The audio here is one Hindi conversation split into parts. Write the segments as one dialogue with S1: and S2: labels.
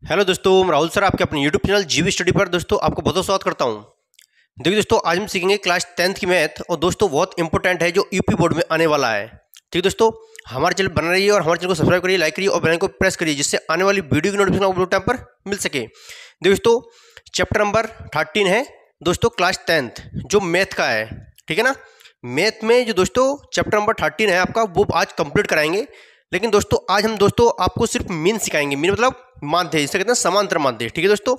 S1: हेलो दोस्तों, मैं राहुल सर आपके अपने यूट्यूब चैनल जीवी स्टडी पर दोस्तों आपको बहुत बहुत स्वागत करता हूं। देखिए दोस्तों, आज हम सीखेंगे क्लास 10th की मैथ और दोस्तों बहुत इंपॉर्टेंट है जो यूपी बोर्ड में आने वाला है। ठीक है दोस्तों, हमारे चैनल बना रहिए और हमारे चैनल को सब्सक्राइब करिए, लाइक करिए और बेल आइकन को प्रेस करिए जिससे आने वाली वीडियो की नोटिफिकेशन आपको टाइम पर मिल सके। देखिए दोस्तों, चैप्टर नंबर 13 है दोस्तों क्लास 10th जो मैथ का है। ठीक है ना, मैथ में जो दोस्तों चैप्टर नंबर 13 है आपका वो आज कंप्लीट कराएंगे। लेकिन दोस्तों आज हम दोस्तों आपको सिर्फ मीन सिखाएंगे। मीन मतलब माध्य, जिसे कहते हैं समांतर माध्य। ठीक है दोस्तों,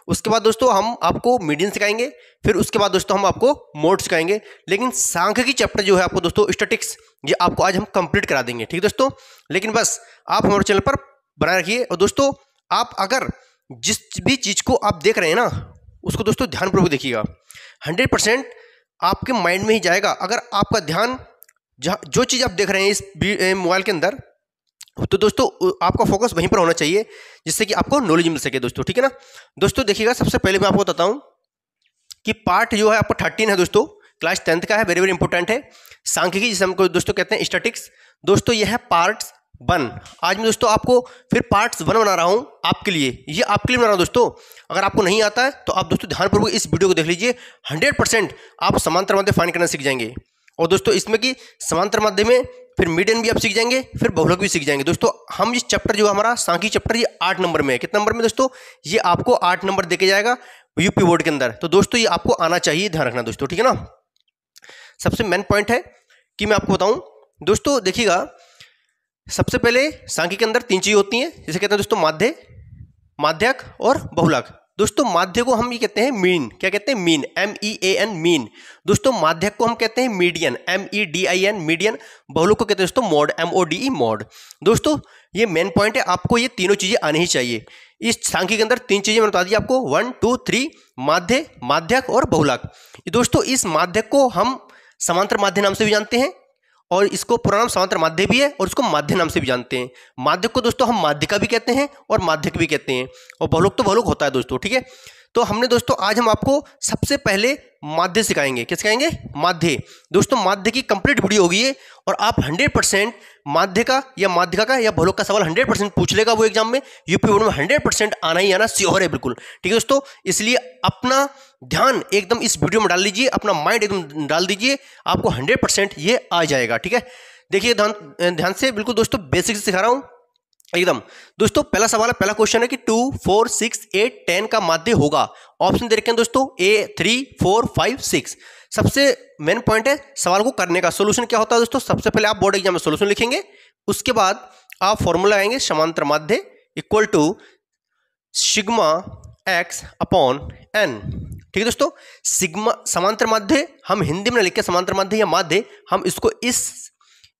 S1: उसके बाद दोस्तों हम आपको मीडियन सिखाएंगे, फिर उसके बाद दोस्तों हम आपको मोड सिखाएंगे। लेकिन सांख्यिकी चैप्टर जो है आपको दोस्तों स्टैटिक्स, ये आपको आज हम कंप्लीट करा देंगे। ठीक है दोस्तों, लेकिन बस आप हमारे चैनल पर बनाए रखिए। और दोस्तों आप अगर जिस भी चीज को आप देख रहे हैं ना उसको दोस्तों ध्यानपूर्वक देखिएगा। 100% आपके माइंड में ही जाएगा अगर आपका ध्यान जो चीज आप देख रहे हैं इस मोबाइल के अंदर, तो दोस्तों आपका फोकस वहीं पर होना चाहिए जिससे कि आपको नॉलेज मिल सके दोस्तों। ठीक है ना दोस्तों, देखिएगा सबसे पहले मैं आपको बताता हूं कि पार्ट जो है आपका 13 है दोस्तों, क्लास 10th का है, वेरी वेरी इंपॉर्टेंट है। सांख्यिकी जिसे हमको दोस्तों कहते हैं स्टैटिक्स। दोस्तों यह है पार्ट्स 1। आज मैं दोस्तों आपको फिर पार्ट्स 1 बना रहा हूं आपके लिए, ये आपके लिए बना रहा हूं दोस्तों। अगर आपको नहीं आता है तो आप दोस्तों ध्यानपूर्वक इस वीडियो को देख लीजिए। 100% आप समांतर माध्य फाइंड करना सीख जाएंगे। और दोस्तों इसमें कि समांतर माध्य में फिर मीडियन भी आप सीख जाएंगे, फिर बहुलक भी सीख जाएंगे। दोस्तों हम इस चैप्टर जो हमारा सांख्यिकी चैप्टर, ये 8 नंबर में है। कितने नंबर में दोस्तों? ये आपको 8 नंबर देके जाएगा यूपी बोर्ड के अंदर। तो दोस्तों ये आपको आना चाहिए, ध्यान रखना दोस्तों। ठीक है ना, सबसे मेन पॉइंट है कि मैं आपको बताऊं दोस्तों, देखिएगा सबसे पहले सांख्यिकी के अंदर 3 चीजें होती हैं, जिसे कहते हैं दोस्तों माध्य, माध्यक और बहुलक। दोस्तों माध्य को हम ये कहते हैं मीन। क्या कहते हैं? Mean, MEAN mean. दोस्तों माध्यक को हम कहते हैं मीडियन, MEDIN मीडियन। बहुलक को कहते हैं दोस्तों मोड, MODE मोड। दोस्तों ये मेन पॉइंट है, आपको ये तीनों चीजें आनी ही चाहिए। इस सांख्यिकी के अंदर 3 चीजें मैंने बता दी आपको, 1 2 3, माध्य, माध्यक और बहुलक। दोस्तों इस माध्यक को हम समांतर माध्य नाम से भी जानते हैं और इसको पूरा नाम समांतर माध्य भी है और इसको माध्य नाम से भी जानते हैं। माध्यक को दोस्तों हम माध्यिका भी कहते हैं और माध्यक भी कहते हैं, और बहुलक तो बहुलक होता है दोस्तों। ठीक है, तो हमने दोस्तों आज हम आपको सबसे पहले माध्य सिखाएंगे। क्या सिखाएंगे? माध्य। दोस्तों माध्य की कंप्लीट वीडियो होगी ये, और आप 100% माध्य का या माध्यिका का या बहुलक का सवाल 100% पूछ लेगा वो एग्जाम में, यूपी बोर्ड में 100% आना ही आना श्योर है बिल्कुल। ठीक है दोस्तों, इसलिए अपना ध्यान एकदम इस वीडियो में डाल लीजिए, अपना माइंड एकदम डाल दीजिए, आपको 100% ये आ जाएगा। ठीक है, देखिए ध्यान से बिल्कुल दोस्तों, बेसिक से सिखा रहा हूं एकदम। दोस्तों पहला सवाल है, पहला क्वेश्चन है कि 2 4 6 8 10 का माध्य होगा। ऑप्शन दे रखे हैं दोस्तों A 3 4 5 6। सबसे मेन पॉइंट है सवाल को करने का। सोल्यूशन क्या होता है दोस्तों? सबसे पहले आप बोर्ड एग्जाम में सोल्यूशन लिखेंगे, उसके बाद आप फॉर्मूला लगाएंगे समांतर माध्य equal to sigma x upon n। ठीक है दोस्तों, सिग्मा समांतर माध्य हम हिंदी में लिख के समांतर माध्य या माध्य हम इसको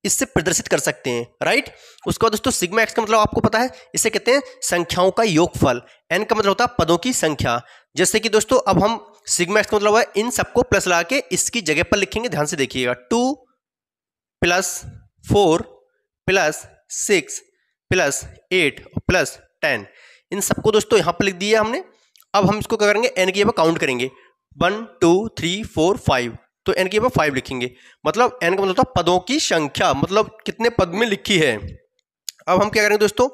S1: इससे प्रदर्शित कर सकते हैं, राइट। उसके बाद दोस्तों सिग्मा एक्स का मतलब आपको पता है, इसे कहते हैं संख्याओं का योगफल। एन का मतलब होता है पदों की संख्या। जैसे कि दोस्तों अब हम सिग्मा एक्स का मतलब है इन सबको प्लस लगा के इसकी जगह पर लिखेंगे। ध्यान से देखिएगा, 2 + 4 + 6 + 8 + 10, इन सबको दोस्तों यहां पर लिख दिया हमने। अब हम इसको क्या करेंगे? एन की जगह काउंट करेंगे, 1 2 3 4 5, तो एन की जगह 5 लिखेंगे। मतलब एन का मतलब होता है पदों की संख्या, मतलब कितने पद में लिखी है। अब हम क्या करेंगे दोस्तों?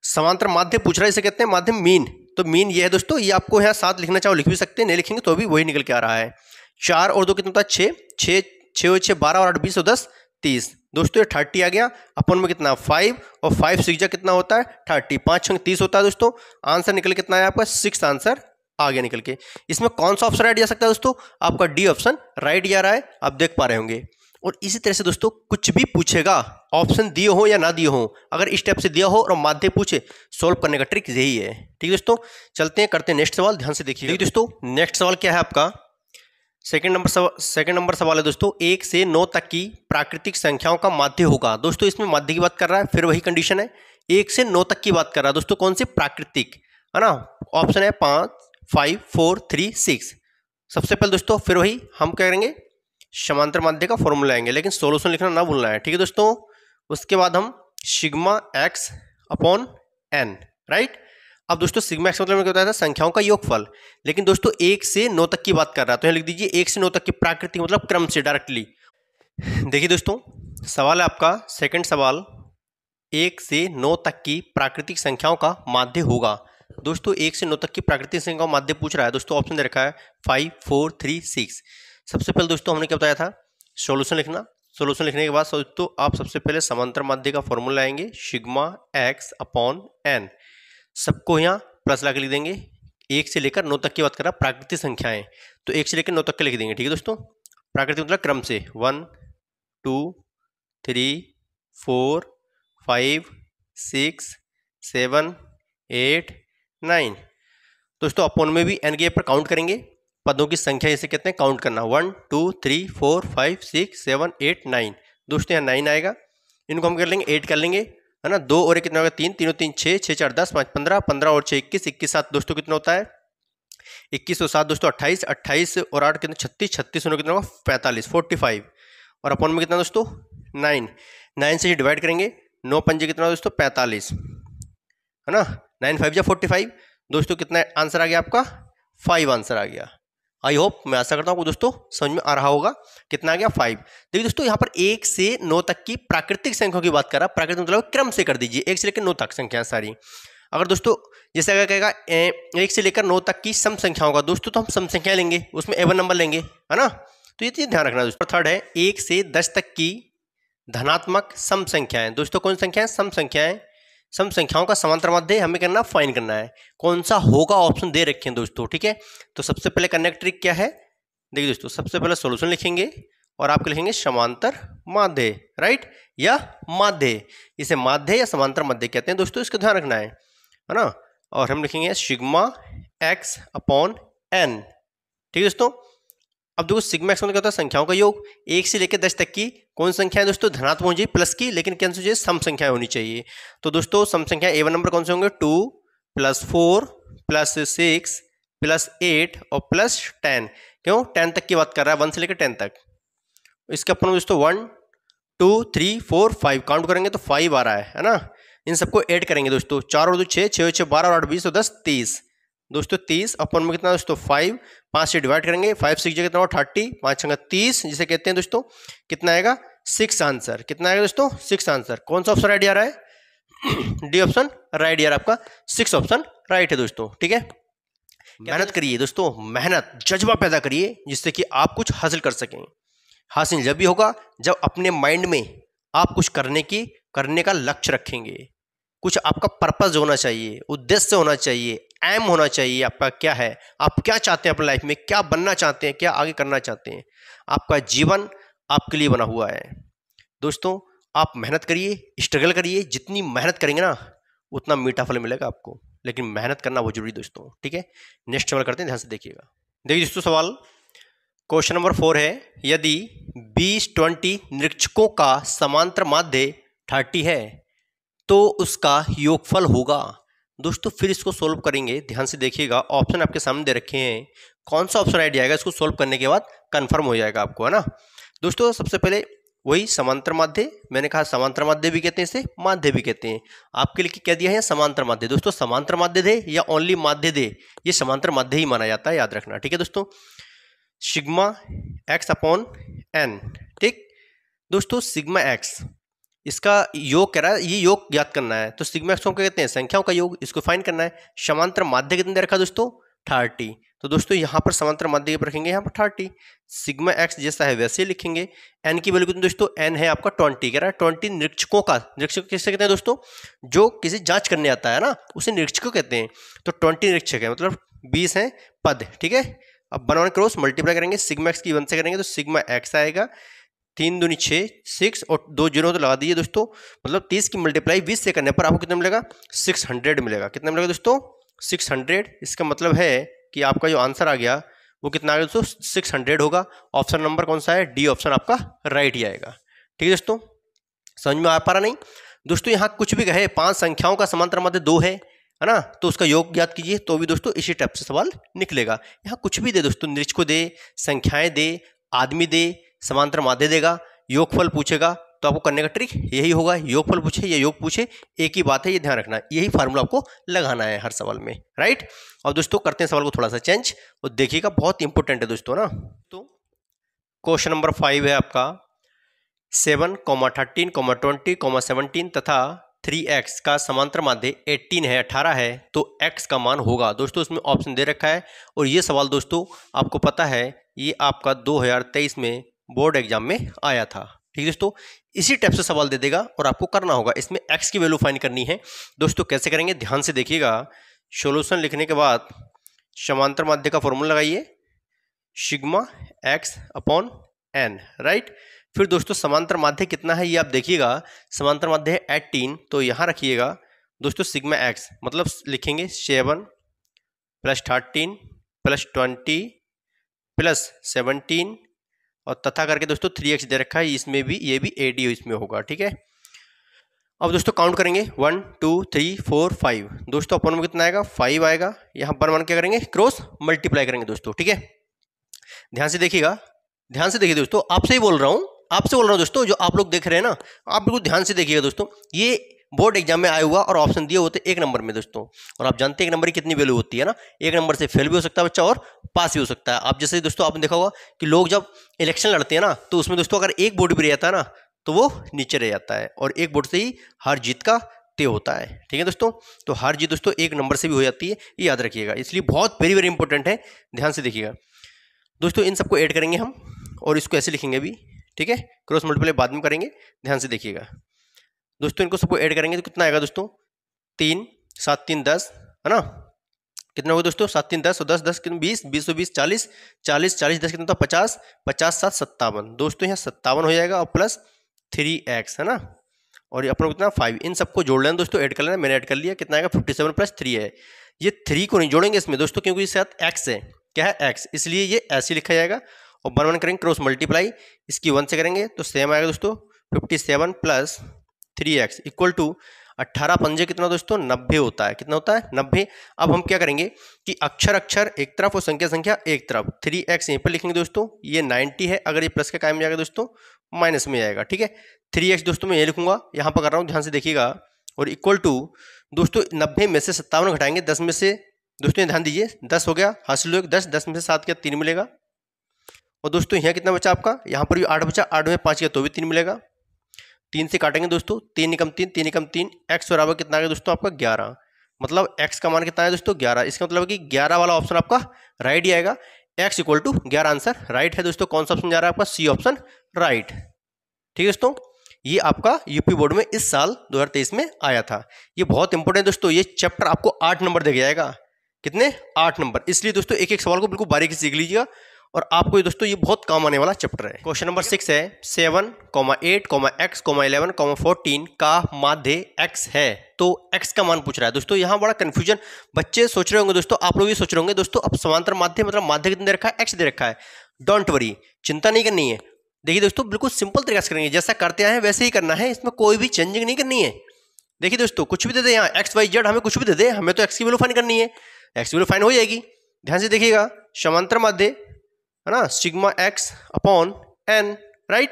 S1: समांतर माध्य पूछ रहा है, इसे कहते हैं माध्य मीन। तो मीन ये है दोस्तों, ये आपको यहाँ 7 लिखना चाहो लिख भी सकते हैं, नहीं लिखेंगे तो भी वही निकल के आ रहा है। 4 और 2 कितना होता है? 6, 6 6 6 12 और 8 20 और 10 30। दोस्तों ये 30 आ गया। अपन में कितना? 5 और 5 6 कितना होता है? 30, 5 6 30 होता है दोस्तों। आंसर निकल कितना है आपका? 6 आंसर आ गया निकल के। इसमें कौन सा ऑप्शन राइट जा सकता है दोस्तों? आपका डी ऑप्शन राइट जा रहा है, आप देख पा रहे होंगे। और इसी तरह से दोस्तों कुछ भी पूछेगा, ऑप्शन दिए हो या ना दिए हो, अगर इस टाइप से दिया हो और माध्य पूछे, सोल्व करने का ट्रिक यही है। ठीक है दोस्तों, चलते हैं करते हैं नेक्स्ट सवाल। ध्यान से देखिए दोस्तों, नेक्स्ट सवाल क्या है आपका? सेकंड नंबर सवाल है दोस्तों, 1 से 9 तक की प्राकृतिक संख्याओं का माध्य होगा। दोस्तों इसमें माध्य की बात कर रहा है, फिर वही कंडीशन है, 1 से 9 तक की बात कर रहा है दोस्तों। कौन सी? प्राकृतिक, है ना। ऑप्शन है 5 5 4 3 6। सबसे पहले दोस्तों फिर वही हम क्या करेंगे? समांतर माध्य का फॉर्मूला आएंगे, लेकिन सोल्यूशन लिखना ना भूलना है। ठीक है दोस्तों, उसके बाद हम sigma x upon n, right. अब दोस्तों सिग्मा x मतलब क्या होता है? संख्याओं का योगफल। लेकिन दोस्तों 1 से 9 तक की बात कर रहा है, तो यहाँ लिख दीजिए 1 से 9 तक की प्राकृतिक मतलब क्रम से डायरेक्टली। देखिए दोस्तों सवाल है आपका, सेकंड सवाल, 1 से 9 तक की प्राकृतिक संख्याओं का माध्य होगा। दोस्तों 1 से 9 तक की प्राकृतिक संख्या का माध्य पूछ रहा है। दोस्तों ऑप्शन दे रखा है 5, 4, 3, 6। सबसे पहले दोस्तों हमने क्या बताया था, सॉल्यूशन लिखना। सॉल्यूशन लिखने के बाद दोस्तों आप सबसे पहले समांतर माध्य का फॉर्मूला लाएंगे, सिग्मा x अपॉन n। सबको यहाँ प्लस ला के लिख देंगे। 1 से लेकर 9 तक की बात कर रहा है प्राकृतिक संख्याएं, तो 1 से लेकर 9 तक के लिख देंगे। ठीक है दोस्तों, प्राकृतिक मतलब क्रम से 1, 2, 3, 4, 5, 6, 7, 8, 9। दोस्तों अपॉन में भी n के पर काउंट करेंगे, पदों की संख्या इसे कहते हैं काउंट करना। 1, 2, 3, 4, 5, 6, 7, 8, 9। दोस्तों यहाँ 9 आएगा, इनको हम कर लेंगे 8 कर लेंगे, है ना। 2 और 1 कितना होगा 3, 3 और 3 6, 6 4 10, 5 15, 15 और 6 21, 21 7 दोस्तों कितना होता है 21 और 7 दोस्तों 28, 28 और 8 कितना 36, 36 और कितना होगा 45, 45। और अपॉन में कितना दोस्तों 9, 9 से डिवाइड करेंगे, 9 पंजे कितना दोस्तों 45, है ना। 9 5 जा 45। दोस्तों कितना आंसर आ गया आपका 5 आंसर आ गया। आई होप, मैं आशा करता हूँ दोस्तों समझ में आ रहा होगा। कितना आ गया 5। देखिए दोस्तों यहाँ पर 1 से 9 तक की प्राकृतिक संख्याओं की बात कर रहा है। प्राकृतिक मतलब क्रम से कर दीजिए, 1 से लेकर 9 तक संख्या सारी। अगर दोस्तों जैसे अगर कहेगा 1 से लेकर 9 तक की सम संख्याओं का दोस्तों, तो हम सम संख्या लेंगे, उसमें एवन नंबर लेंगे, है ना। तो ये चीज ध्यान रखना दोस्तों। थर्ड है 1 से 10 तक की धनात्मक सम संख्याएं। दोस्तों कौन संख्याएं, सम संख्याएं। सम संख्याओं का समांतर माध्य हमें करना फाइन करना है, कौन सा होगा ऑप्शन दे रखे हैं दोस्तों। ठीक है, तो सबसे पहले करने का ट्रिक क्या है, देखिए दोस्तों सबसे पहले सॉल्यूशन लिखेंगे और आपके लिखेंगे समांतर माध्य, राइट, या माध्य। इसे माध्य या समांतर माध्य कहते हैं दोस्तों, इसका ध्यान रखना है ना। और हम लिखेंगे सिग्मा x अपॉन n। ठीक है दोस्तों, अब देखो सिग्मा x मतलब क्या होता है, संख्याओं का योग। 1 से लेकर 10 तक की कौन संख्या है दोस्तों, धनात्मक होनी चाहिए प्लस की, लेकिन क्या चाहिए सम संख्या होनी चाहिए। तो दोस्तों सम संख्या एवन नंबर कौन से होंगे, 2 + 4 + 6 + 8 और +10। क्यों 10 तक की बात कर रहा है, 1 से लेकर 10 तक। इसका अपन दोस्तों 1, 2, 3, 4, 5 काउंट करेंगे तो 5 आ रहा है ना। इन सबको ऐड करेंगे दोस्तों, 4 और 2 6, 6 और 6 12 और 8 20 और 10 30। दोस्तों 30 अपन में कितना दोस्तों 5, 5 से डिवाइड करेंगे, 5 6 कितना होगा 30, 5 6 30 जिसे कहते हैं दोस्तों। कितना आएगा 6 आंसर। कितना आएगा दोस्तों 6 आंसर। कौन सा ऑप्शन राइट आ रहा है, डी ऑप्शन राइट यार आपका, 6 ऑप्शन राइट है दोस्तों। ठीक है, मेहनत करिए दोस्तों, मेहनत जज्बा पैदा करिए जिससे कि आप कुछ हासिल कर सकें। हासिल जब भी होगा जब अपने माइंड में आप कुछ करने का लक्ष्य रखेंगे, कुछ आपका पर्पस होना चाहिए, उद्देश्य होना चाहिए, एम होना चाहिए। आपका क्या है, आप क्या चाहते हैं अपनी लाइफ में, क्या बनना चाहते हैं, क्या आगे करना चाहते हैं। आपका जीवन आपके लिए बना हुआ है दोस्तों। आप मेहनत करिए, स्ट्रगल करिए, जितनी मेहनत करेंगे ना उतना मीठा फल मिलेगा आपको, लेकिन मेहनत करना बहुत जरूरी दोस्तों। ठीक है, नेक्स्ट सवाल करते हैं, ध्यान से देखिएगा। देखिए दोस्तों सवाल क्वेश्चन नंबर 4 है, यदि 20-20 निरीक्षकों का समांतर माध्य 30 है तो उसका योगफल होगा। दोस्तों फिर इसको सोल्व करेंगे, ध्यान से देखिएगा। ऑप्शन आपके सामने दे रखे हैं, कौन सा ऑप्शन राइट आएगा इसको सोल्व करने के बाद कंफर्म हो जाएगा आपको, है ना। दोस्तों सबसे पहले वही समांतर माध्य, मैंने कहा समांतर माध्य भी कहते हैं, इसे माध्य भी कहते हैं। आपके लिए क्या दिया है समांतर माध्य। दोस्तों समांतर माध्य दे या ओनली माध्य दे, ये समांतर माध्य ही माना जाता है, याद रखना। ठीक है दोस्तों, सिग्मा x अपॉन n। ठीक दोस्तों, सिग्मा x इसका योग कह रहा है, ये योग याद करना है। तो सिग्मा x को कहते हैं संख्याओं का योग, इसको फाइंड करना है। समांतर माध्य कितने दे रखा दोस्तों 30। तो दोस्तों यहाँ पर समांतर माध्य पर रखेंगे यहाँ पर 30। सिग्मा x जैसा है वैसे ही लिखेंगे। n की वैल्यू कितनी दोस्तों, n है आपका 20, कह रहा है 20 निरीक्षकों का। निरीक्षक किससे कहते हैं दोस्तों, जो किसी जांच करने आता है ना उसे निरीक्षक कहते हैं। तो 20 निरीक्षक है, मतलब 20 है पद। ठीक है, अब बनाने क्रॉस मल्टीप्लाई करेंगे, सिग्मा x की 1 से करेंगे तो सिग्मा x आएगा। 3 दूनी 6, 6 और 2 जीरो तो लगा दीजिए दोस्तों, मतलब 30 की मल्टीप्लाई 20 से करने पर आपको कितना मिलेगा 600 मिलेगा। कितना मिलेगा दोस्तों 600। इसका मतलब है कि आपका जो आंसर आ गया वो कितना आ गया दोस्तों 600 होगा। ऑप्शन नंबर कौन सा है, डी ऑप्शन आपका राइट ही आएगा। ठीक है दोस्तों, समझ में आ पा रहा नहीं दोस्तों। यहाँ कुछ भी कहे 5 संख्याओं का समांतर माध्य 2 है ना, तो उसका योग ज्ञात कीजिए, तो भी दोस्तों इसी टाइप से सवाल निकलेगा। यहाँ कुछ भी दे दोस्तों, निरीक्षक दे, संख्याएं दे, आदमी दे, समांतर माध्य देगा, योगफल पूछेगा, तो आपको करने का ट्रिक यही होगा, योगफल पूछे या योग पूछे एक ही बात है, ये ध्यान रखना। यही फार्मूला आपको लगाना है हर सवाल में, राइट। और दोस्तों करते हैं सवाल को थोड़ा सा चेंज, और देखिएगा बहुत इंपॉर्टेंट है दोस्तों ना। तो क्वेश्चन नंबर 5 है आपका, 7, 13, 20, 17 तथा 3x का समांतर माध्य 18 है, 18 है, तो x का मान होगा। दोस्तों इसमें ऑप्शन दे रखा है और ये सवाल दोस्तों आपको पता है ये आपका 2023 में बोर्ड एग्जाम में आया था। ठीक है दोस्तों, इसी टाइप से सवाल दे देगा और आपको करना होगा, इसमें x की वैल्यू फाइंड करनी है। दोस्तों कैसे करेंगे ध्यान से देखिएगा। सॉल्यूशन लिखने के बाद समांतर माध्य का फॉर्मूला लगाइए, sigma x upon n, right. फिर दोस्तों समांतर माध्य कितना है ये आप देखिएगा, समांतर माध्य है 18, तो यहाँ रखिएगा दोस्तों सिग्मा x, मतलब लिखेंगे 7 + 13 + 20 + 17 और तथा करके दोस्तों 3x दे रखा है, इसमें भी ये भी 80 इसमें होगा। ठीक है, अब दोस्तों काउंट करेंगे 1 2 3 4 5। दोस्तों अपन में कितना आएगा 5 आएगा। यहाँ पर मान क्या करेंगे क्रॉस मल्टीप्लाई करेंगे दोस्तों। ठीक है, ध्यान से देखिएगा, ध्यान से देखिए दोस्तों, आपसे ही बोल रहा हूँ, आपसे बोल रहा हूँ दोस्तों, जो आप लोग देख रहे हैं ना, आप बिल्कुल ध्यान से देखिएगा दोस्तों। ये बोर्ड एग्जाम में आया हुआ और ऑप्शन दिए होते एक नंबर में दोस्तों, और आप जानते हैं एक नंबर की कितनी वैल्यू होती है ना, एक नंबर से फेल भी हो सकता है बच्चा और पास भी हो सकता है। आप जैसे दोस्तों आपने देखा होगा कि लोग जब इलेक्शन लड़ते हैं ना, तो उसमें दोस्तों अगर एक बोर्ड भी रह जाता है ना तो वो नीचे रह जाता है, और एक बोर्ड से ही हार जीत का तय होता है। ठीक है दोस्तों, तो हार जीत दोस्तों एक नंबर से भी हो जाती है, ये याद रखिएगा, इसलिए बहुत वेरी वेरी इंपॉर्टेंट है, ध्यान से देखिएगा दोस्तों। इन सबको ऐड करेंगे हम और इसको ऐसे लिखेंगे अभी। ठीक है, क्रॉस मल्टीप्लाई बाद में करेंगे, ध्यान से देखिएगा दोस्तों। इनको सबको ऐड करेंगे तो कितना आएगा दोस्तों 3 7 3 10, है ना, कितना होगा दोस्तों 7 3 10 और 10 10 कितना 20 20 20 40 40 40 10 कितना होता 50 50 7 57। दोस्तों यहाँ 57 हो जाएगा और प्लस 3x, है ना, और ये अपना कितना 5। इन सबको जोड़ लेना दोस्तों, ऐड कर लेना, मैंने ऐड कर लिया, कितना आएगा 57 + 3 है। ये 3 को नहीं जोड़ेंगे इसमें दोस्तों, क्योंकि इसके साथ x है, क्या है x, इसलिए ये ऐसे लिखा जाएगा। और 1 1 करेंगे क्रॉस मल्टीप्लाई, इसकी 1 से करेंगे तो सेम आएगा दोस्तों 57 + 3x इक्वल टू 18 पंजे कितना दोस्तों 90 होता है, कितना होता है 90। अब हम क्या करेंगे कि अक्षर अक्षर एक तरफ और संख्या संख्या एक तरफ, 3x यहीं पर लिखेंगे दोस्तों, ये 90 है, अगर ये प्लस का कायम में जाएगा दोस्तों माइनस में आएगा। ठीक है, 3x दोस्तों मैं ये लिखूंगा, यहाँ पर कर रहा हूँ, ध्यान से देखिएगा, और इक्वल टू दोस्तों 90 में से 57 घटाएंगे 10 में से, दोस्तों ध्यान दीजिए 10 हो गया, हासिल हो 10, 10 में से 7 किया 3 मिलेगा। और दोस्तों यहाँ कितना बचा आपका, यहाँ पर भी 8 बचा, 8 में 5 किया तो भी 3 मिलेगा, 3 से काटेंगे दोस्तों, 3 निकम 3 3 निकम 3, x बराबर कितना आ गया दोस्तों आपका 11, मतलब x का मान कितना है दोस्तों 11। इसका मतलब है कि 11 वाला ऑप्शन आपका राइट ही आएगा, x = 11 आंसर राइट है दोस्तों। कौन सा ऑप्शन जा रहा है आपका सी ऑप्शन राइट। ठीक है दोस्तों, ये आपका यूपी बोर्ड में इस साल 2023 में आया था, ये बहुत इंपॉर्टेंट दोस्तों, ये चैप्टर आपको 8 नंबर दे जाएगा, कितने 8 नंबर, इसलिए दोस्तों एक एक सवाल को बिल्कुल बारीकी से सीख लीजिएगा और आपको ये दोस्तों ये बहुत काम आने वाला चैप्टर है। क्वेश्चन नंबर 6 है 7, 8, x, 11, 14 का माध्य x है, तो x का मान पूछ रहा है दोस्तों। यहाँ बड़ा कंफ्यूजन बच्चे सोच रहे होंगे दोस्तों, आप लोग ये सोच रहे होंगे दोस्तों, अब समांतर माध्य मतलब माध्य कितने दे रखा है x दे रखा है। डोंट वरी, चिंता नहीं करनी है। देखिए दोस्तों बिल्कुल सिंपल तरीके से करेंगे, जैसा करते आए हैं वैसे ही करना है, इसमें कोई भी चेंजिंग नहीं करनी है। देखिए दोस्तों कुछ भी दे दे, यहाँ x y z हमें कुछ भी दे दे, हमें तो x की वैल्यू फाइंड करनी है, x की वैल्यू फाइंड हो जाएगी। ध्यान से देखिएगा, समांतर माध्य है ना sigma x upon n, right.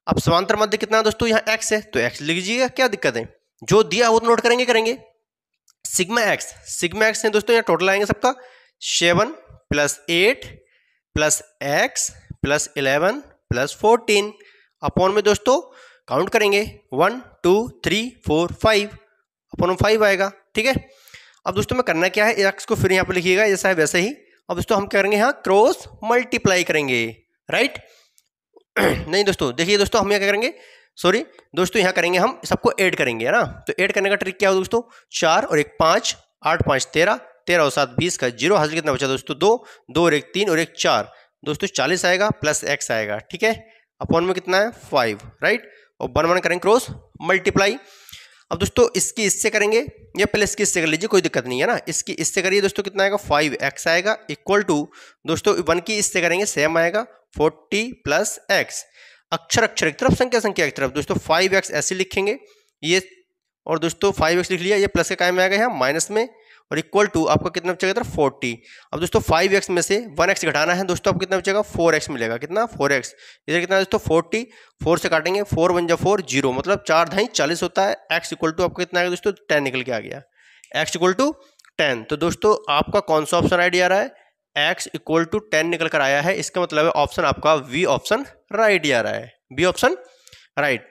S1: अब समांतर माध्य कितना है दोस्तों, यहाँ x है तो x लिख लीजिएगा, क्या दिक्कत है, जो दिया वो तो नोट करेंगे। सिग्मा x है दोस्तों, यहाँ टोटल आएंगे सबका 7 + 8 + x + 11 + 14 अपॉन में दोस्तों काउंट करेंगे 1 2 3 4 5 अपॉन 5 आएगा। ठीक है, अब दोस्तों में करना क्या है, x को फिर यहाँ पर लिखिएगा जैसा है वैसे ही। अब दोस्तों हम क्या करेंगे, यहाँ क्रॉस मल्टीप्लाई करेंगे, राइट। नहीं दोस्तों देखिए दोस्तों हम यहाँ क्या करेंगे, सॉरी दोस्तों यहाँ करेंगे हम सबको ऐड करेंगे, है ना। तो ऐड करने का ट्रिक क्या हो दोस्तों, 4 और 1 5, 8 5 13, 13 और 7 20 का 0, हासिल कितना बचा दोस्तों 2, 2 और 1 3 और 1 4, दोस्तों 40 आएगा प्लस x आएगा। ठीक है, अपॉन में कितना है 5, राइट। और 1 1 करेंगे क्रॉस मल्टीप्लाई। अब दोस्तों इसकी इससे करेंगे या पहले इसकी इससे कर लीजिए, कोई दिक्कत नहीं है ना, इसकी इससे करिए दोस्तों, कितना आएगा 5x आएगा इक्वल टू दोस्तों 1 की इससे करेंगे सेम आएगा 40 + x, अक्षर अक्षर एक तरफ संख्या संख्या एक तरफ, दोस्तों 5x ऐसे लिखेंगे ये, और दोस्तों 5x लिख लिया, ये प्लस के कायम में आएगा यहाँ माइनस में, और इक्वल टू आपका कितना बचेगा इधर 40। अब दोस्तों 5x में से 1x घटाना है दोस्तों, आपको कितना बचेगा 4x मिलेगा, कितना 4x, इधर कितना दोस्तों 40, 4 से काटेंगे 4 × 4 0, मतलब 4 × 2 40 होता है। x = आपको कितना आएगा दोस्तों 10 निकल के आ गया, x = 10। तो दोस्तों आपका कौन सा ऑप्शन राइट आ रहा है, x = 10 निकल कर आया है, इसका मतलब है ऑप्शन आपका v ऑप्शन राइट आ रहा है, बी ऑप्शन राइट।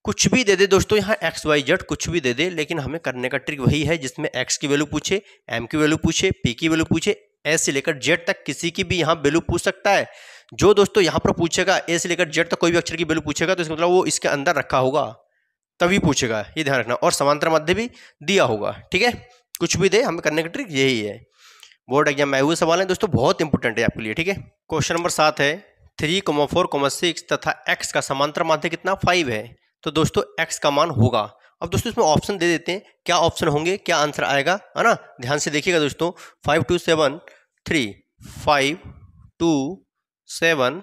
S1: कुछ भी दे दे दोस्तों, यहाँ एक्स वाई जेड कुछ भी दे दे, लेकिन हमें करने का ट्रिक वही है जिसमें एक्स की वैल्यू पूछे, एम की वैल्यू पूछे, पी की वैल्यू पूछे, ए से लेकर जेड तक किसी की भी यहाँ वैल्यू पूछ सकता है। जो दोस्तों यहाँ पर पूछेगा ए से लेकर जेड तक कोई भी अक्षर की वैल्यू पूछेगा तो इसका मतलब वो इसके अंदर रखा होगा तभी पूछेगा, ये ध्यान रखना। और समांतर माध्य भी दिया होगा, ठीक है। कुछ भी दे, हमें करने का ट्रिक यही है। बोर्ड एग्जाम में आए हुए सवाल हैं दोस्तों, बहुत इंपॉर्टेंट है आपके लिए, ठीक है। क्वेश्चन नंबर 7 है 3,4,6 तथा x का समांतर माध्य कितना 5 है। तो दोस्तों x का मान होगा। अब दोस्तों इसमें ऑप्शन दे देते हैं, क्या ऑप्शन होंगे, क्या आंसर आएगा, है ना। ध्यान से देखिएगा दोस्तों, 5 2 7 3, 5 2 7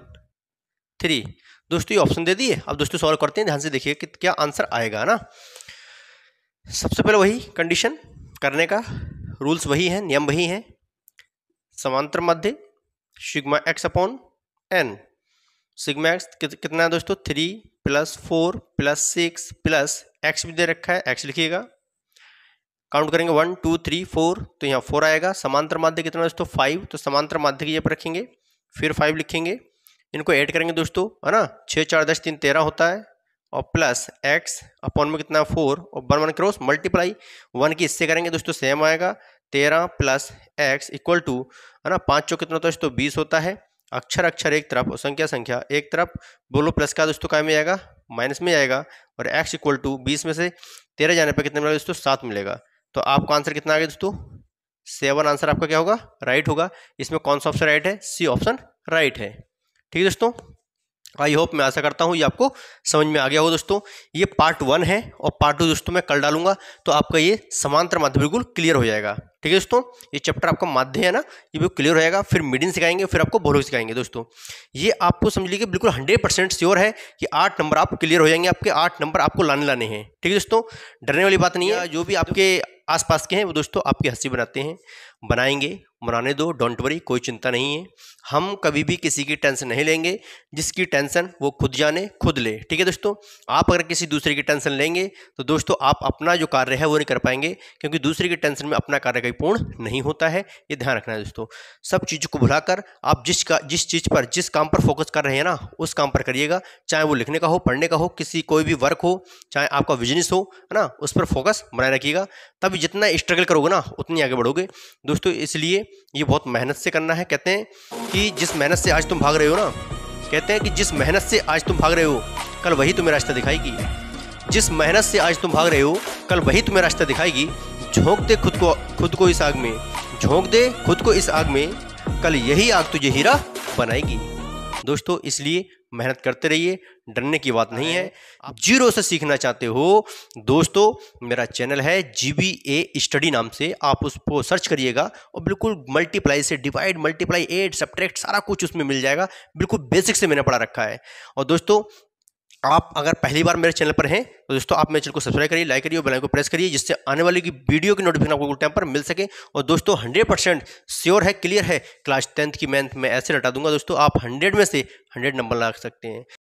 S1: 3। दोस्तों ये ऑप्शन दे दिए। अब दोस्तों सॉल्व करते हैं, ध्यान से देखिए कि क्या आंसर आएगा ना। सबसे पहले वही कंडीशन करने का, रूल्स वही है, नियम वही है। समांतर माध्य sigma x upon n. Sigma x कितना है दोस्तों 3 + 4 + 6 प्लस एक्स भी दे रखा है, एक्स लिखिएगा। काउंट करेंगे 1 2 3 4, तो यहाँ 4 आएगा। समांतर माध्य कितना दोस्तों 5, तो समांतर माध्य की ये पर रखेंगे, फिर 5 लिखेंगे। इनको ऐड करेंगे दोस्तों, है ना। 6 4 10 3 13 होता है, और प्लस एक्स अपॉन में कितना 4, और 1 1 क्रॉस मल्टीप्लाई 1 की इससे करेंगे दोस्तों सेम आएगा। 13 + x इक्वल टू, है ना, 5 चौक कितना होता है दोस्तों 20 होता है। अक्षर अक्षर एक तरफ और संख्या संख्या एक तरफ। बोलो प्लस का दोस्तों काय में आएगा, माइनस में आएगा। और x इक्वल टू 20 में से 13 जाने पर कितना मिलेगा दोस्तों 7 मिलेगा। तो आपका आंसर कितना आ गया दोस्तों 7। आंसर आपका क्या होगा, राइट होगा। इसमें कौन सा ऑप्शन राइट है, सी ऑप्शन राइट है, ठीक है दोस्तों। आई होप, मैं आशा करता हूँ ये आपको समझ में आ गया हो दोस्तों। ये पार्ट 1 है और पार्ट 2 दोस्तों मैं कल डालूंगा, तो आपका ये समांतर माध्य बिल्कुल क्लियर हो जाएगा, ठीक है दोस्तों। ये चैप्टर आपका माध्य है ना, ये बिल्कुल क्लियर हो जाएगा। फिर मीडियन सिखाएंगे, फिर आपको बहुलक सिखाएंगे दोस्तों। ये आपको समझ लीजिए बिल्कुल 100% श्योर है कि 8 नंबर आप क्लियर हो जाएंगे। आपके 8 नंबर आपको लाने हैं, ठीक है दोस्तों। डरने वाली बात नहीं है। जो भी आपके आसपास के हैं वो दोस्तों आपकी हंसी बनाते हैं, बनाएंगे, बनाने दो, डोंट वरी, कोई चिंता नहीं है। हम कभी भी किसी की टेंशन नहीं लेंगे, जिसकी टेंशन वो खुद जाने खुद ले, ठीक है दोस्तों। आप अगर किसी दूसरे की टेंशन लेंगे तो दोस्तों आप अपना जो कार्य है वो नहीं कर पाएंगे, क्योंकि दूसरे की टेंशन में अपना कार्य कहीं पूर्ण नहीं होता है, ये ध्यान रखना है दोस्तों। सब चीज़ों को भुलाकर आप जिस चीज़ पर, जिस काम पर फोकस कर रहे हैं ना, उस काम पर करिएगा। चाहे वो लिखने का हो, पढ़ने का हो, किसी कोई भी वर्क हो, चाहे आपका बिजनेस हो, है ना, उस पर फोकस बनाए रखिएगा। तब जितना स्ट्रगल करोगे ना उतनी आगे बढ़ोगे दोस्तों। इसलिए ये बहुत मेहनत से करना है। कहते हैं कि जिस मेहनत से आज तुम भाग रहे हो ना, कहते हैं कि जिस मेहनत से आज तुम भाग रहे हो कल वही तुम्हें रास्ता दिखाएगी। जिस मेहनत से आज तुम भाग रहे हो कल वही तुम्हें रास्ता दिखाएगी। झोंक दे खुद को इस आग में, झोंक दे खुद को इस आग में, कल यही आग तुझे हीरा बनाएगी दोस्तों। इसलिए मेहनत करते रहिए, डरने की बात नहीं है। आप जीरो से सीखना चाहते हो दोस्तों, मेरा चैनल है GBA स्टडी नाम से, आप उसको सर्च करिएगा और बिल्कुल मल्टीप्लाई से डिवाइड, मल्टीप्लाई, ऐड, सब्ट्रैक्ट सारा कुछ उसमें मिल जाएगा। बिल्कुल बेसिक से मैंने पढ़ा रखा है। और दोस्तों आप अगर पहली बार मेरे चैनल पर हैं तो दोस्तों आप मेरे चैनल को सब्सक्राइब करिए, लाइक करिए और बेल आइकन को प्रेस करिए, जिससे आने वाली की वीडियो की नोटिफिकेशन आपको टाइम पर मिल सके। और दोस्तों 100% श्योर है, क्लियर है, क्लास 10th की मैथ में ऐसे रटा दूंगा दोस्तों, आप 100 में से 100 नंबर ला सकते हैं।